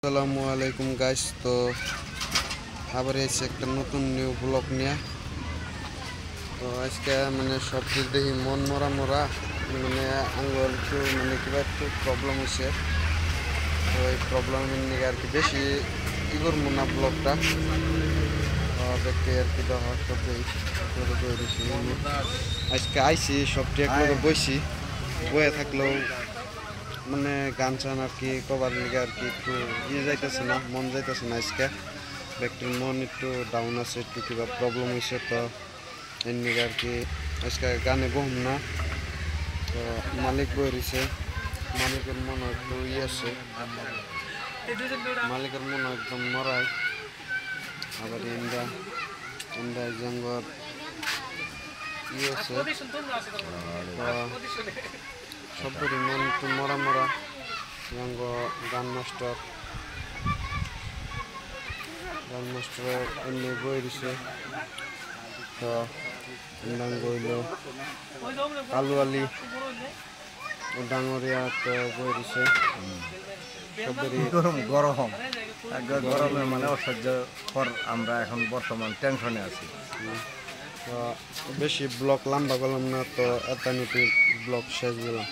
আসসালামু আলাইকুম গাইস। তো আবার এসে একটা নতুন নিউ ব্লগ নিয়ে। তো আজকে মানে সব কিছু দেখি মন মরা মরা, মানে আঙ্গুল একটু মানে কিবা একটু প্রবলেম হয়েছে। তো এই প্রবলেমের নিয়ে আর কি বেশি ই করবো না ব্লগটা দেখতে আর কি দেওয়া সব দেখি। আজকে আইসি সবটি একলগে বইছি, বয়ে থাকলেও মানে গান চান আর কি কবার লিগে আর কি একটু যাইতেছে না, মন যাইতেছে না। আজকে ব্যক্তির মন একটু ডাউন আছে, একটু কিবা প্রবলেম হয়েছে। তো এর নিগে আর কি আজকে গানে বহম না। তো মালিক বই রয়েছে, মালিকের মন একটু আছে, মালিকের মন একদম মরাই। আবার ইন্দা ইন্দা জঙ্গর আছে। তো সবেরই মন একটু মরা মরা। গান মাস্টার এমনি বই দিছে। তো হইল কালু আলী ডাঙরিয়া, তো বই দিছে গরমে মানে অসহ্যকর। আমরা এখন বর্তমান টেনশনে আছি। তো বেশি ব্লগ লম্বা করলাম না, তো এত ব্লগ শেষ দিলাম।